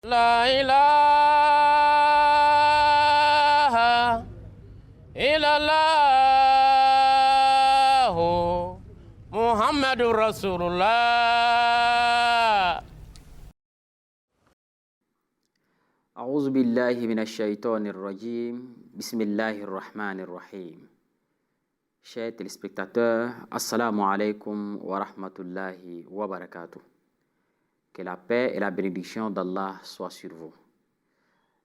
La ilaha illallah Muhammadur Rasulullah. أعوذ بالله من الشيطان الرجيم بسم الله الرحمن الرحيم. Chers téléspectateurs, assalamu alaikum wa rahmatullahi wa barakatuh. Que la paix et la bénédiction d'Allah soient sur vous.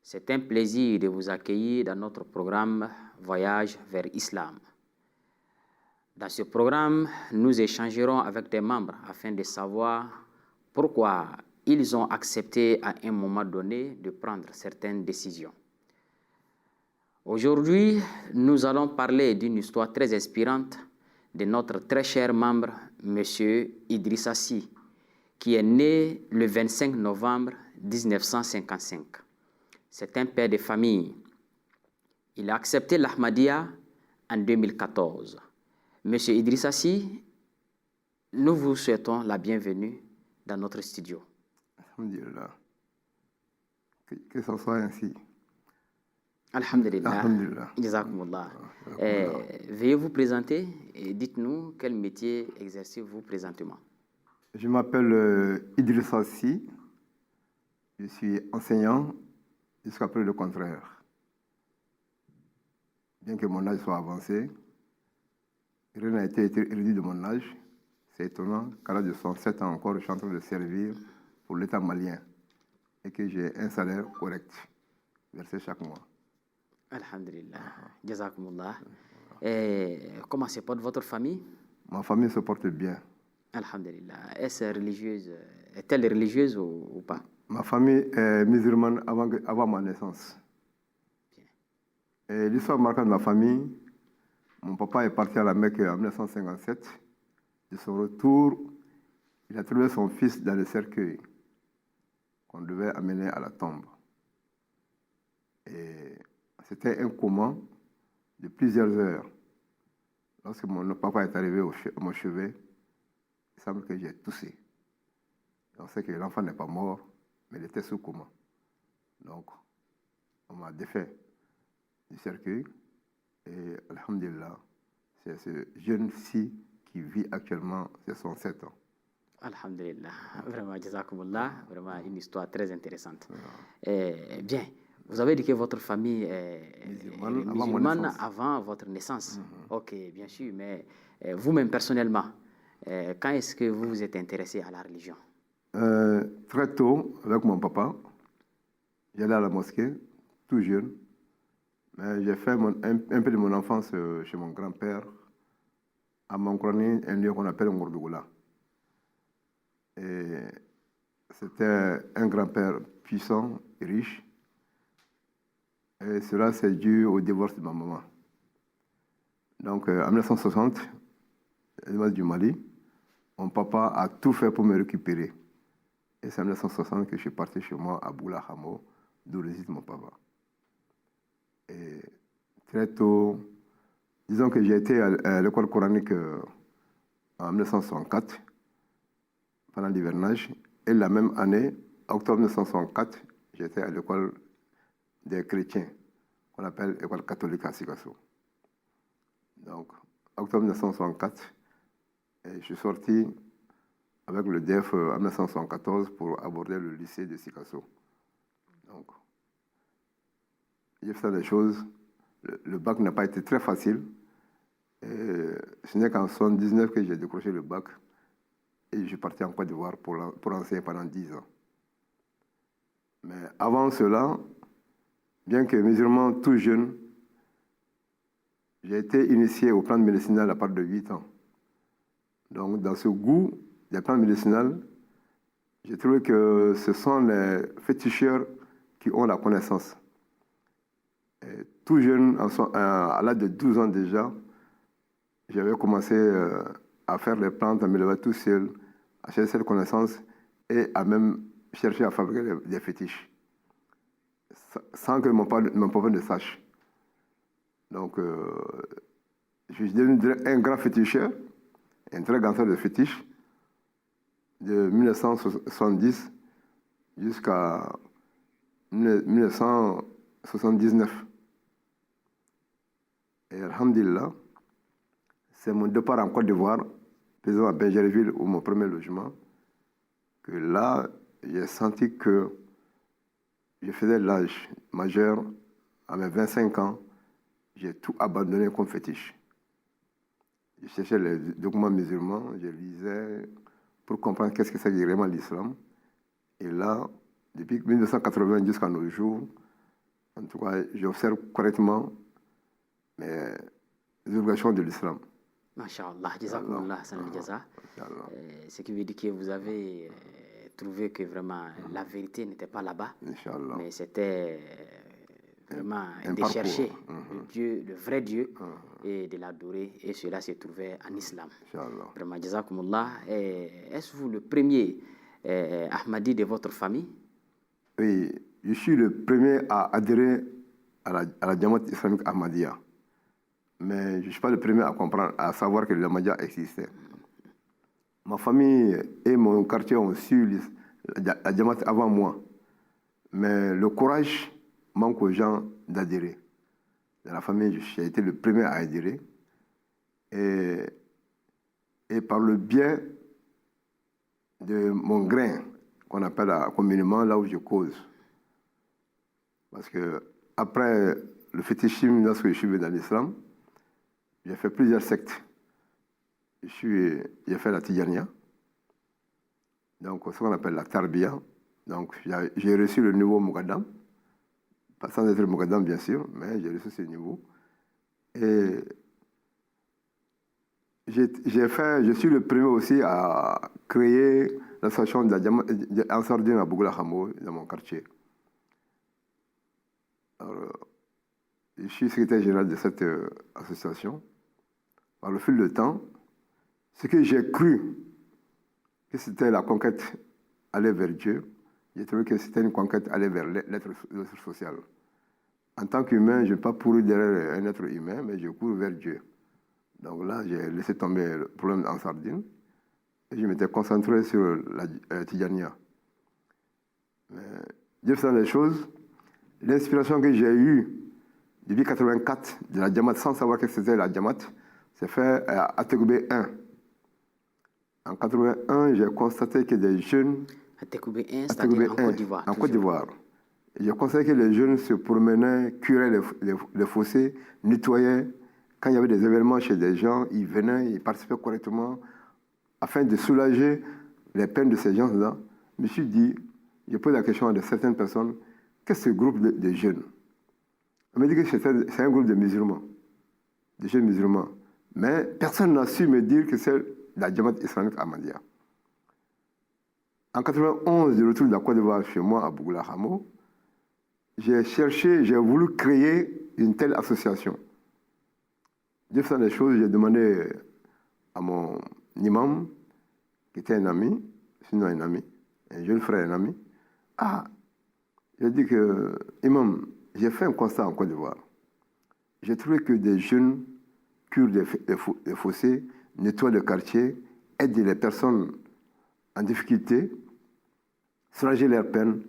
C'est un plaisir de vous accueillir dans notre programme Voyage vers l'Islam. Dans ce programme, nous échangerons avec des membres afin de savoir pourquoi ils ont accepté à un moment donné de prendre certaines décisions. Aujourd'hui, nous allons parler d'une histoire très inspirante de notre très cher membre, M. Idrissa Sy, qui est né le 25 novembre 1955. C'est un père de famille. Il a accepté l'Ahmadiyya en 2014. M. Idrissa Sy, nous vous souhaitons la bienvenue dans notre studio. Alhamdulillah. Que ça soit ainsi. Alhamdulillah. Alhamdulillah. Jazakumullah. Veuillez vous présenter et dites-nous quel métier exercez-vous présentement. Je m'appelle Idrissa Sy. Je suis enseignant jusqu'à preuve le contraire. Bien que mon âge soit avancé, rien n'a été réduit de mon âge. C'est étonnant qu'à l'âge de 67 ans encore, je suis en train de servir pour l'État malien et que j'ai un salaire correct versé chaque mois. Alhamdulillah. Jazakumullah. Comment se porte votre famille? Ma famille se porte bien. Alhamdulillah. Est-elle religieuse ou pas? Ma famille est musulmane avant ma naissance. Et l'histoire marquante de ma famille, mon papa est parti à la Mecque en 1957. De son retour, il a trouvé son fils dans le cercueil qu'on devait amener à la tombe. Et c'était un coma de plusieurs heures. Lorsque mon papa est arrivé à mon chevet, il semble que j'ai toussé. On sait que l'enfant n'est pas mort, mais il était sous coma. Donc, on m'a défait du cercueil. Et alhamdulillah, c'est ce jeune-ci qui vit actuellement, c'est son 7 ans. Alhamdulillah. Vraiment, jazakumullah. Vraiment une histoire très intéressante. Bien, vous avez dit que votre famille est musulmane avant votre naissance. Ok, bien sûr, mais vous-même personnellement, quand est-ce que vous vous êtes intéressé à la religion? Très tôt, avec mon papa, j'allais à la mosquée, tout jeune. Mais j'ai fait un peu de mon enfance chez mon grand-père, à Mankroni, un lieu qu'on appelle Ngourdougoula. Et c'était un grand-père puissant et riche. Et cela, c'est dû au divorce de ma maman. Donc, en 1960, du Mali, mon papa a tout fait pour me récupérer. Et c'est en 1960 que je suis parti chez moi à Boula Hamo, d'où réside mon papa. Et très tôt, disons que j'ai été à l'école coranique en 1964, pendant l'hivernage. Et la même année, octobre 1964, j'étais à l'école des chrétiens, qu'on appelle l'école catholique à Sikasso. Donc, octobre 1964, et je suis sorti avec le DEF en 1974 pour aborder le lycée de Sikasso. Donc, j'ai fait des choses. Le bac n'a pas été très facile. Et ce n'est qu'en 1979 que j'ai décroché le bac. Et je suis parti en Côte d'Ivoire pour enseigner pendant 10 ans. Mais avant cela, bien que musulman tout jeune, j'ai été initié aux plantes médicinales à partir de 8 ans. Donc, dans ce goût des plantes médicinales, j'ai trouvé que ce sont les féticheurs qui ont la connaissance. Et tout jeune, à l'âge de 12 ans déjà, j'avais commencé à faire les plantes, à me lever tout seul, à chercher cette connaissance et à même chercher à fabriquer des fétiches, sans que mon papa ne sache. Donc, je suis devenu un grand féticheur, un très grand de fétiches, de 1970 jusqu'à 1979. Et alhamdulillah, c'est mon départ en Côte d'Ivoire, présent à Bergerville, où mon premier logement, que là, j'ai senti que je faisais l'âge majeur. À mes 25 ans, j'ai tout abandonné comme fétiche. Je cherchais les documents musulmans, je lisais pour comprendre qu'est-ce que c'est vraiment l'islam. Et là, depuis 1980 jusqu'à nos jours, en tout cas, j'observe correctement les obligations de l'islam. Masha'Allah, jazakumullah, sanal jaza. Ce qui veut dire que vous avez trouvé que vraiment la vérité n'était pas là-bas, mais c'était vraiment de chercher le Dieu, le vrai Dieu, et de l'adorer, et cela se trouvait en islam. Vraiment, jazakumullah. Est-ce vous le premier Ahmadi de votre famille? Oui, je suis le premier à adhérer à la Jamaat islamique Ahmadiyya. Mais je ne suis pas le premier à comprendre, à savoir que l'Ahmadiyya existait. Ma famille et mon quartier ont su la Jamaat avant moi. Mais le courage manque aux gens d'adhérer. Dans la famille, j'ai été le premier à adhérer. Et par le biais de mon grain, qu'on appelle communément là où je cause. Parce que après le fétichisme, lorsque je suis venu dans l'islam, j'ai fait plusieurs sectes. J'ai fait la Tijania, donc ce qu'on appelle la Tarbiya. Donc j'ai reçu le niveau Muqaddam, pas sans être le Muqaddam bien sûr, mais j'ai reçu ce niveau. Et je suis le premier aussi à créer l'association d'Ansardine à Bougoula Hamo dans mon quartier. Alors, je suis secrétaire général de cette association. Par le fil du temps, ce que j'ai cru que c'était la conquête aller vers Dieu, j'ai trouvé que c'était une conquête aller vers l'être social. En tant qu'humain, je n'ai pas couru derrière un être humain, mais je cours vers Dieu. Donc là, j'ai laissé tomber le problème en sardine et je m'étais concentré sur la Tijania. Dieu faisant les choses, l'inspiration que j'ai eue depuis 1984 de la Jamaat, sans savoir que c'était la Jamaat, c'est fait à Tegoubé 1. En 1981, j'ai constaté que des jeunes... À Tegoubé 1, c'est-à-dire en Côte d'Ivoire. En Côte d'Ivoire. J'ai constaté que les jeunes se promenaient, curaient les fossés, nettoyaient. Quand il y avait des événements chez des gens, ils venaient, ils participaient correctement afin de soulager les peines de ces gens-là. Je me suis dit, je pose la question à certaines personnes, qu'est-ce que ce groupe de jeunes? On m'a dit que c'est un groupe de musulmans, de jeunes musulmans. Mais personne n'a su me dire que c'est la Jamaat islamique Ahmadiyya. En 1991, de retour de la Côte d'Ivoire chez moi à Bougoula Hamo, j'ai voulu créer une telle association. Dieu faisant les choses, j'ai demandé à mon imam, qui était un ami, sinon un ami, un jeune frère, un ami, j'ai dit que, imam, j'ai fait un constat en Côte d'Ivoire. J'ai trouvé que des jeunes curent des fossés, nettoient le quartier, aident les personnes en difficulté, soulager leurs peines.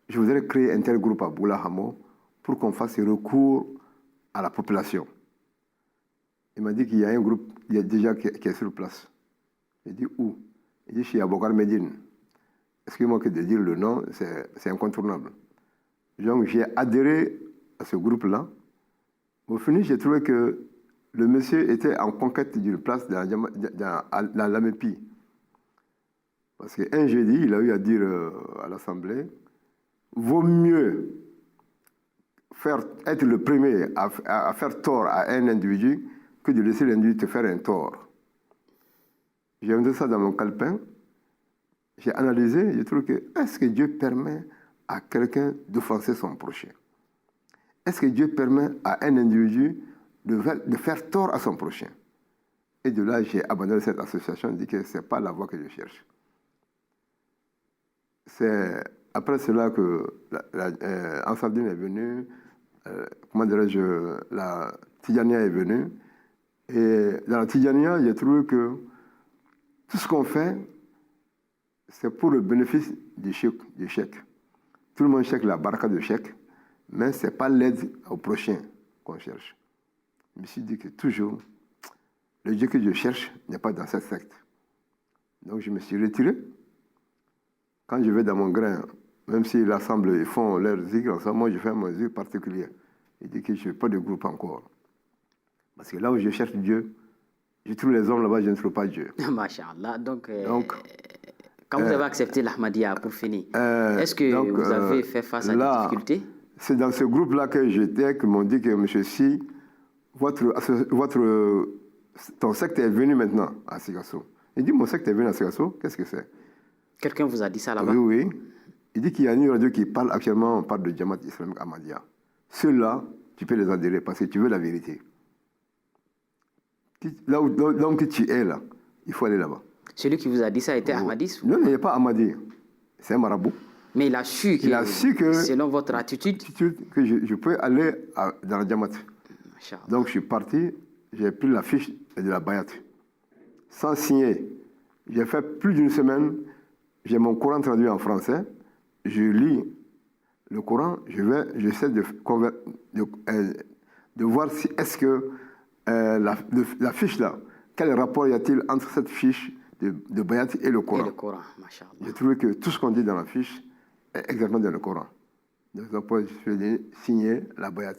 Je voudrais créer un tel groupe à Bougoula Hamo pour qu'on fasse recours à la population. Il m'a dit qu'il y a un groupe qui est sur place. J'ai dit où? Il dit chez Abokar Medine. Excusez-moi que de dire le nom, c'est incontournable. Donc j'ai adhéré à ce groupe-là. Au final, j'ai trouvé que le monsieur était en conquête d'une place dans l'Amépi. Parce qu'un jeudi, il a eu à dire à l'Assemblée, vaut mieux être le premier à faire tort à un individu que de laisser l'individu te faire un tort. J'ai mis ça dans mon calepin, j'ai analysé, j'ai trouvé que est-ce que Dieu permet à quelqu'un d'offenser son prochain? Est-ce que Dieu permet à un individu de faire tort à son prochain? Et de là, j'ai abandonné cette association et dit que ce n'est pas la voie que je cherche. C'est après cela que Ansardine est venue, la Tijania est venue. Et dans la Tijania, j'ai trouvé que tout ce qu'on fait, c'est pour le bénéfice du chèque. Tout le monde cherche la baraka de chèque, mais ce n'est pas l'aide au prochain qu'on cherche. Je me suis dit que toujours, le Dieu que je cherche n'est pas dans cette secte. Donc je me suis retiré. Quand je vais dans mon grain, même s'ils assemblent, ils font leur zikr ensemble, moi je fais mon zikr particulier. Il dit que je n'ai pas de groupe encore. Parce que là où je cherche Dieu, je trouve les hommes là-bas, je ne trouve pas Dieu. Masha'Allah. Donc, quand vous avez accepté l'Ahmadiyya, pour finir, est-ce que vous avez fait face à des difficultés? C'est dans ce groupe-là que j'étais, qu'ils m'ont dit que monsieur Si, ton secte est venu maintenant à Sigasso. Il dit, mon secte est venu à Sigasso, qu'est-ce que c'est? Quelqu'un vous a dit ça là-bas? Oui, oui. Il dit qu'il y a une radio qui parle actuellement, on parle de Jamaat islamique Ahmadiyya. Ceux-là, tu peux les adhérer parce que tu veux la vérité. Là où tu es là, il faut aller là-bas. Celui qui vous a dit ça était ahmadiste? Non, il n'est pas ahmadi. C'est un marabout. Mais il a su que selon votre attitude, que je peux aller dans la Jamaat. Donc je suis parti, j'ai pris la fiche de la Bayat. Sans signer. J'ai fait plus d'une semaine, j'ai mon Coran traduit en français, je lis le Coran, j'essaie de voir si est-ce que la fiche là, quel rapport y a-t-il entre cette fiche de Bayat et le Coran? J'ai trouvé que tout ce qu'on dit dans la fiche est exactement dans le Coran. Donc je vais signer la Bayat.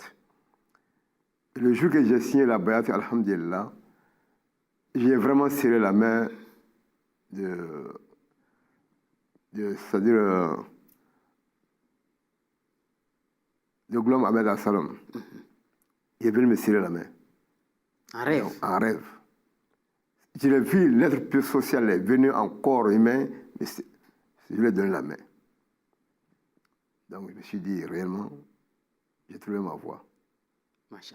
Le jour que j'ai signé la Bayat, alhamdulillah, j'ai vraiment serré la main c'est-à-dire de Ghulam Ahmed Assalam. Il est venu me serrer la main. En rêve? En rêve. Je l'ai vu, l'être plus social est venu en corps humain, mais je lui ai donné la main. Donc je me suis dit, réellement, j'ai trouvé ma voie.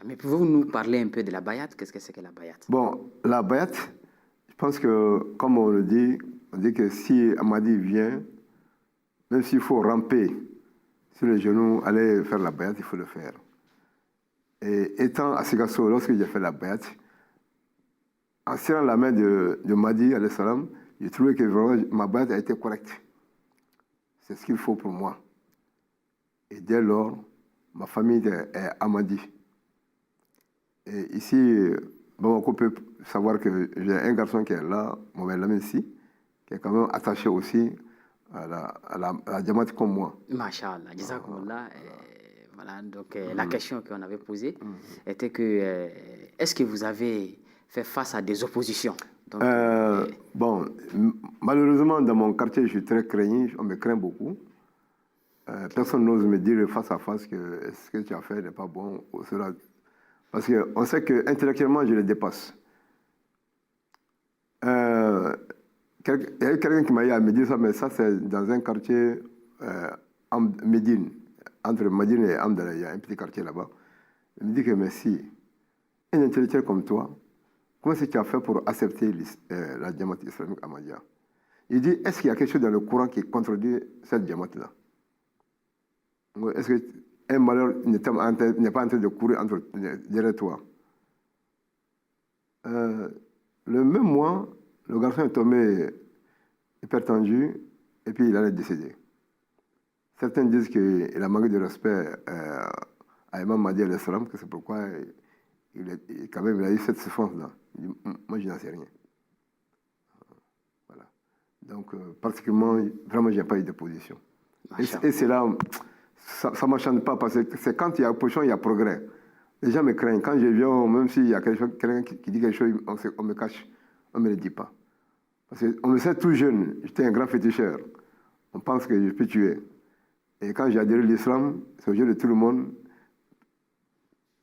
Mais pouvez-vous nous parler un peu de la Bayat? Qu'est-ce que c'est que la Bayat? Bon, la Bayat, je pense que, comme on le dit, on dit que si Ahmadi vient, même s'il faut ramper sur les genoux, aller faire la Bayat, il faut le faire. Et étant à Sigasso, lorsque j'ai fait la Bayat, en serrant la main de Mahdi, alayhi salam, j'ai trouvé que vraiment ma Bayat a été correcte. C'est ce qu'il faut pour moi. Et dès lors, ma famille est Ahmadi. Et ici, on peut savoir que j'ai un garçon qui est là, Mohamed Lamine Si, qui est quand même attaché aussi à la Jamaat comme moi. Masha'Allah, Jazakumullah. Voilà, donc la question qu'on avait posée était que est-ce que vous avez fait face à des oppositions? Donc, bon, malheureusement, dans mon quartier, je suis très craigné, on me craint beaucoup. Personne n'ose me dire face à face que ce que tu as fait n'est pas bon. Parce qu'on sait qu'intellectuellement, je le dépasse. Il y a eu quelqu'un qui m'a dit à me dire ça, mais ça, c'est dans un quartier Médine. Entre Médine et Amdala, il y a un petit quartier là-bas. Il me dit que, mais si, un intellectuel comme toi, comment est-ce que tu as fait pour accepter la Jamaat islamique Ahmadiyya? Il dit, est-ce qu'il y a quelque chose dans le Coran qui contredit cette Jamaat-là? Est-ce qu'un malheur n'est pas en train de courir derrière toi? Le même mois, le garçon est tombé hypertendu et puis il allait décéder. Certains disent qu'il a manqué de respect à Imam Mahdi alayhi salam, que c'est pourquoi il a eu cette souffrance-là. Moi, je n'en sais rien. Voilà. Donc, particulièrement, vraiment, je n'ai pas eu de position. Et c'est là, ça ne m'enchante pas, parce que c'est quand il y a opposition, il y a progrès. Les gens me craignent. Quand je viens, même s'il y a quelqu'un qui dit quelque chose, on me cache, on ne me le dit pas. Parce qu'on me sait tout jeune, j'étais un grand féticheur. On pense que je peux tuer. Et quand j'ai adhéré à l'islam, c'est au jeu de tout le monde.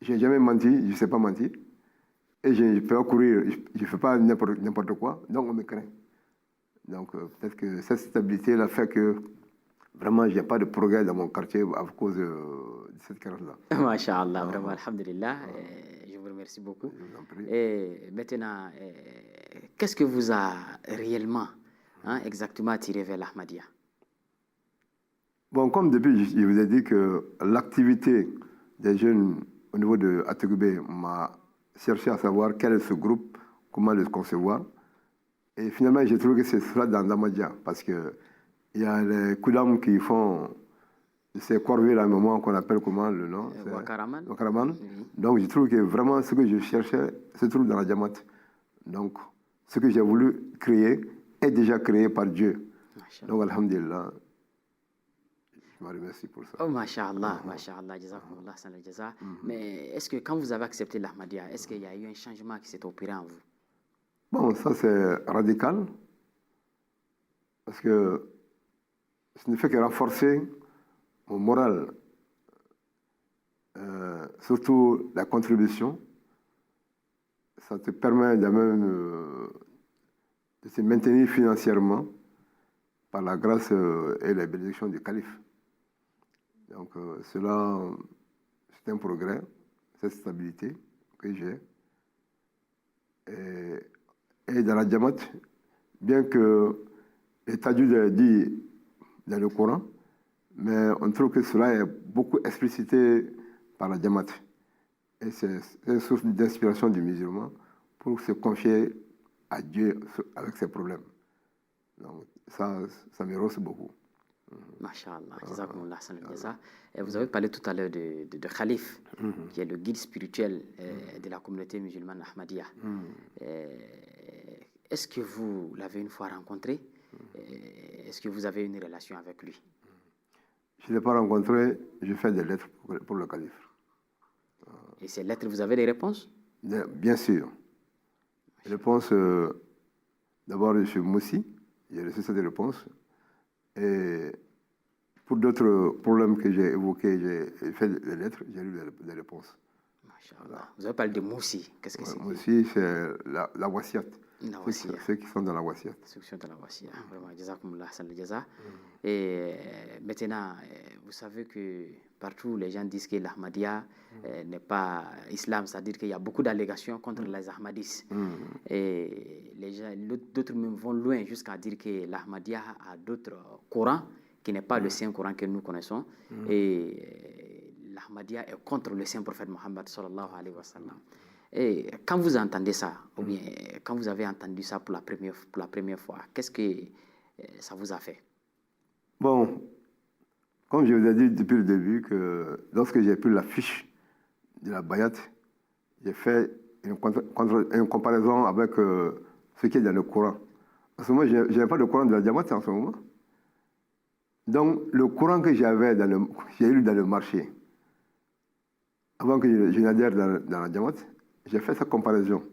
Je n'ai jamais menti, je ne sais pas mentir. Et je ne peux pas courir, je ne fais pas n'importe quoi, donc on me craint. Donc peut-être que cette stabilité-là fait que vraiment, il n'y a pas de progrès dans mon quartier à cause de cette crainte-là. Masha'Allah, vraiment, alhamdulillah. Je vous remercie beaucoup. Je vous en prie. Et maintenant, qu'est-ce que vous a réellement, exactement attiré vers l'Ahmadiyya? Bon, comme depuis, je vous ai dit que l'activité des jeunes au niveau de Ategoubé m'a cherché à savoir quel est ce groupe, comment le concevoir. Et finalement, j'ai trouvé que c'est cela dans l'Ahmadiyya, parce que il y a les Koulam qui font ces corvées-là, à un moment qu'on appelle comment le nom? Wakaraman. Wakaraman. Oui. Donc, je trouve que vraiment ce que je cherchais se trouve dans la Jamaat. Donc, ce que j'ai voulu créer est déjà créé par Dieu. Donc, alhamdulillah, je me remercie pour ça. Oh, masha'Allah, masha'Allah, jazakumullah, sanal jaza. Mais est-ce que quand vous avez accepté l'Ahmadiyya, est-ce qu'il y a eu un changement qui s'est opéré en vous? Bon, ça c'est radical, parce que ça ne fait que renforcer mon moral, surtout la contribution. Ça te permet de même de se maintenir financièrement par la grâce et la bénédiction du calife. Donc cela, c'est un progrès, cette stabilité que j'ai. Et dans la Jamaat, bien que les tajwid est dit dans le Coran, mais on trouve que cela est beaucoup explicité par la Jamaat. Et c'est une source d'inspiration du musulman pour se confier à Dieu avec ses problèmes. Donc ça me rose beaucoup. Masha'Allah, jazakumullah sanal jaza. Vous avez parlé tout à l'heure de Khalif, qui est le guide spirituel de la communauté musulmane Ahmadiyya. Est-ce que vous l'avez une fois rencontré? Est-ce que vous avez une relation avec lui? Je ne l'ai pas rencontré, je fais des lettres pour le calife. Et ces lettres, vous avez des réponses? Bien sûr. Les réponses, d'abord, je suis Moussi, j'ai reçu cette réponse. Et pour d'autres problèmes que j'ai évoqués, j'ai fait des lettres, j'ai lu des réponses. Voilà. Vous avez parlé de Moussi. Qu'est-ce que c'est? Moussi, c'est la wasiat. La wasiat. Ceux qui sont dans la wasiat. Ceux qui sont dans la wasiat. Vraiment, jazakumullah sanal jaza. Et maintenant, vous savez que partout, les gens disent que l'Ahmadiyya n'est pas islam, c'est-à-dire qu'il y a beaucoup d'allégations contre les Ahmadis. Et d'autres même vont loin jusqu'à dire que l'Ahmadiyya a d'autres Corans qui n'est pas le Saint-Coran que nous connaissons. Et l'Ahmadiyya est contre le Saint-Prophète Mohammed sallallahu alayhi wa sallam. Et quand vous entendez ça, ou bien quand vous avez entendu ça pour la première fois, qu'est-ce que ça vous a fait? Bon, comme je vous ai dit depuis le début, que lorsque j'ai pris la fiche de la Bayat, j'ai fait une comparaison avec ce qui est dans le Coran. En ce moment, je n'avais pas de Coran de la Jamaat en ce moment. Donc, le Coran que j'ai lu dans le marché, avant que je n'adhère dans la Jamaat, j'ai fait cette comparaison.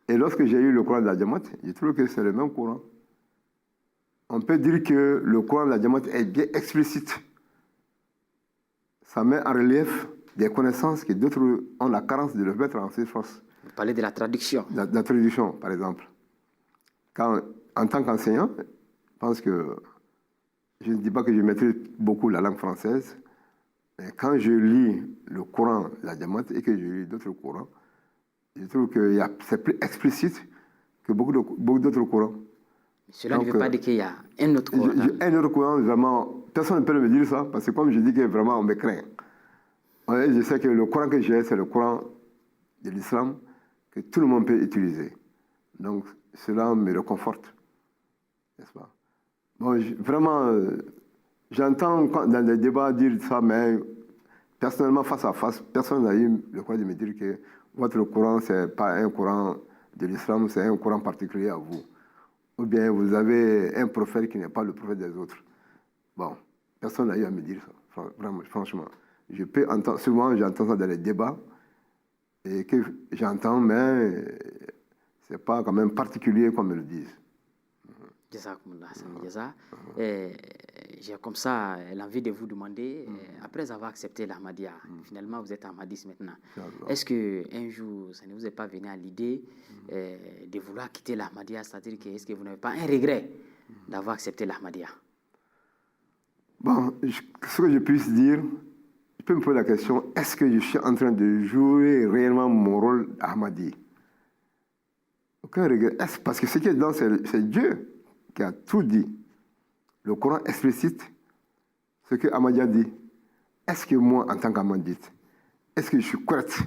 Et lorsque j'ai eu le Coran de la Jamaat, j'ai trouvé que c'est le même Coran. On peut dire que le Coran de la Jamaat est bien explicite. Ça met en relief des connaissances que d'autres ont la carence de le mettre en surface. Vous parlez de la traduction. La traduction, par exemple. En tant qu'enseignant, je pense que je ne dis pas que je maîtrise beaucoup la langue française, mais quand je lis le Coran de la Jamaat et que je lis d'autres Corans, je trouve que c'est plus explicite que beaucoup d'autres Corans. Cela ne veut pas dire qu'il y a un autre Coran. Un autre Coran, vraiment, personne ne peut me dire ça, parce que comme je dis que vraiment on me craint. Je sais que le Coran que j'ai, c'est le Coran de l'islam que tout le monde peut utiliser. Donc, cela me réconforte. N'est-ce pas? Bon, vraiment, j'entends dans les débats dire ça, mais personnellement, face à face, personne n'a eu le courage de me dire que votre Coran, ce n'est pas un Coran de l'islam, c'est un Coran particulier à vous. Ou bien vous avez un prophète qui n'est pas le prophète des autres. Bon, personne n'a eu à me dire ça, vraiment, franchement. Je peux entendre, souvent j'entends ça dans les débats, et que j'entends, mais ce n'est pas quand même particulier comme ils le disent. Jazakumullah, j'ai comme ça l'envie de vous demander, après avoir accepté l'Ahmadiyya, finalement vous êtes Ahmadiste maintenant, est-ce qu'un jour ça ne vous est pas venu à l'idée de vouloir quitter l'Ahmadiyya, c'est-à-dire que est-ce que vous n'avez pas un regret d'avoir accepté l'Ahmadiyya? Bon, ce que je puisse dire, je peux me poser la question, est-ce que je suis en train de jouer réellement mon rôle d'Ahmadi? Aucun regret. Parce que ce qui est dedans, c'est Dieu qui a tout dit. Le Coran explicite ce que Ahmadiyya dit. Est-ce que moi, en tant qu'Ahmadite, est-ce que je suis correct?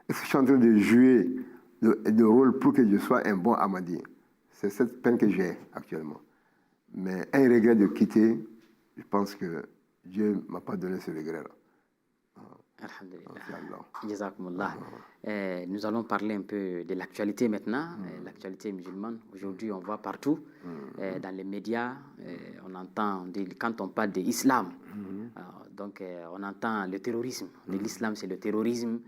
Est-ce que je suis en train de jouer le rôle pour que je sois un bon Ahmadi? C'est cette peine que j'ai actuellement. Mais un regret de quitter, je pense que Dieu ne m'a pas donné ce regret-là. Alhamdulillah. Jazakumullah. Nous allons parler un peu de l'actualité maintenant, l'actualité musulmane. Aujourd'hui, on voit partout, dans les médias, on entend, quand on parle de l'islam, donc on entend le terrorisme. De l'islam, c'est le terrorisme.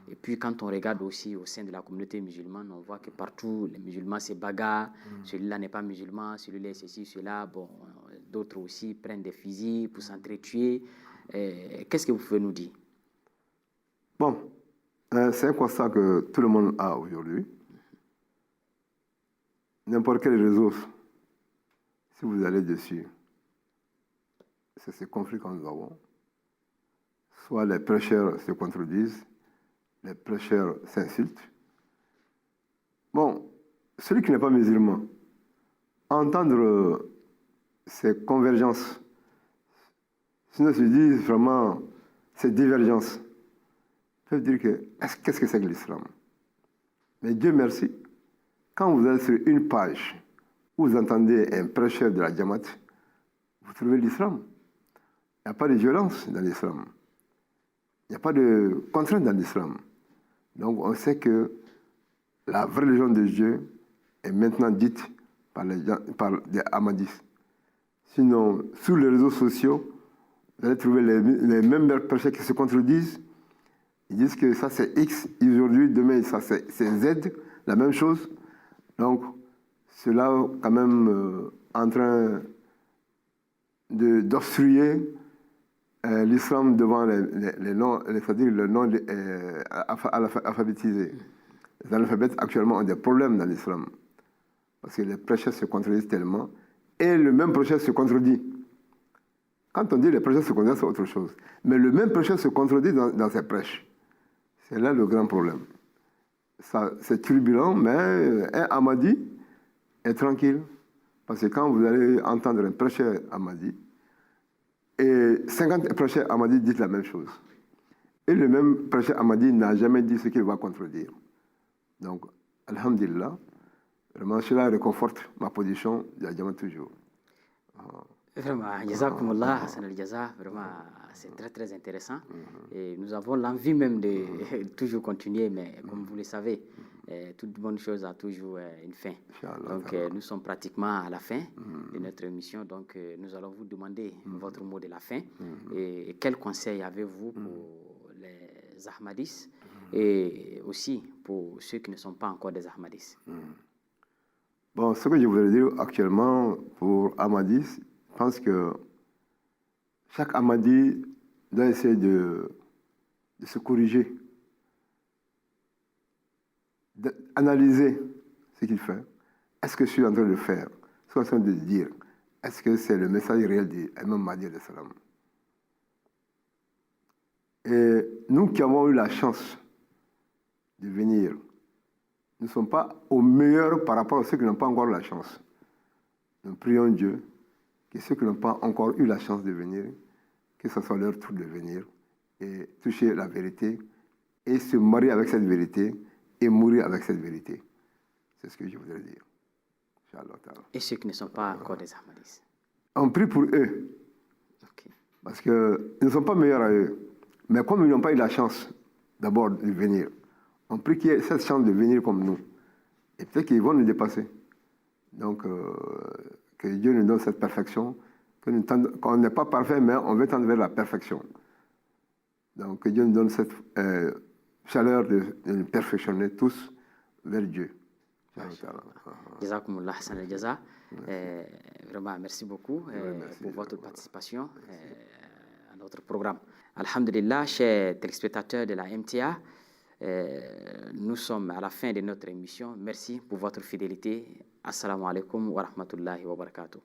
Et puis quand on regarde aussi au sein de la communauté musulmane, on voit que partout, les musulmans se bagarrent. Celui-là n'est pas musulman, celui-là est ceci, celui-là. Bon, d'autres aussi prennent des fusils pour s'entretuer. Qu'est-ce que vous pouvez nous dire? Bon, c'est un constat que tout le monde a aujourd'hui. N'importe quel réseau, si vous allez dessus, c'est ce conflit que nous avons. Soit les prêcheurs se contredisent, les prêcheurs s'insultent. Bon, celui qui n'est pas musulman, entendre ces convergences, sinon se dit vraiment ces divergences, peuvent dire que qu'est-ce que c'est que l'islam? Mais Dieu merci, quand vous êtes sur une page où vous entendez un prêcheur de la Jamaat, vous trouvez l'islam. Il n'y a pas de violence dans l'islam. Il n'y a pas de contrainte dans l'islam. Donc on sait que la vraie religion de Dieu est maintenant dite par des Ahmadis. Sinon, sur les réseaux sociaux, vous allez trouver les mêmes prêcheurs qui se contredisent. Ils disent que ça c'est X, aujourd'hui, demain ça c'est Z, la même chose. Donc, cela quand même en train d'obstruer l'islam devant les non, c'est-à-dire le non alphabétisé. Les analphabètes actuellement ont des problèmes dans l'islam. Parce que les prêcheurs se contredisent tellement. Et le même prêcheur se contredit. Quand on dit les prêcheurs se contredisent, c'est autre chose. Mais le même prêcheur se contredit dans ses prêches. C'est là le grand problème. C'est turbulent, mais un Ahmadi est tranquille. Parce que quand vous allez entendre un prêcheur Ahmadi, et 50 prêcheurs Ahmadi disent la même chose. Et le même prêcheur Ahmadi n'a jamais dit ce qu'il va contredire. Donc, alhamdulillah, vraiment cela réconforte ma position, j'aime toujours. Vraiment, jazakumullah, Hassan al-Jaza, vraiment, c'est très très intéressant. Et nous avons l'envie même de toujours continuer, mais comme vous le savez, toute bonne chose a toujours une fin. Donc nous sommes pratiquement à la fin de notre émission, donc nous allons vous demander votre mot de la fin. Et quel conseil avez-vous pour les Ahmadis et aussi pour ceux qui ne sont pas encore des Ahmadis? Bon, ce que je voudrais dire actuellement pour Ahmadis, je pense que chaque Ahmadi doit essayer de se corriger, d'analyser ce qu'il fait. Est-ce que je suis en train de faire ce que je suis en train de dire? Est-ce que c'est le message réel d'Imam Mahdi alayhi salam? Et nous qui avons eu la chance de venir, nous ne sommes pas au meilleur par rapport à ceux qui n'ont pas encore la chance. Nous prions Dieu que ceux qui n'ont pas encore eu la chance de venir, que ce soit leur tour de venir et toucher la vérité et se marier avec cette vérité et mourir avec cette vérité. C'est ce que je voudrais dire. Et ceux qui ne sont pas encore des Ahmadis? On prie pour eux. Okay. Parce qu'ils ne sont pas meilleurs à eux. Mais comme ils n'ont pas eu la chance d'abord de venir, on prie qu'il y ait cette chance de venir comme nous. Et peut-être qu'ils vont nous dépasser. Donc, que Dieu nous donne cette perfection, qu'on n'est pas parfait, mais on veut tendre vers la perfection. Donc, que Dieu nous donne cette chaleur de nous perfectionner tous vers Dieu. Jazakumullah Hassan al-Jaza. Vraiment, merci beaucoup pour votre participation à notre programme. Alhamdulillah, chers téléspectateurs de la MTA, nous sommes à la fin de notre émission. Merci pour votre fidélité. Assalamu alaikum wa rahmatullahi wa barakatuh.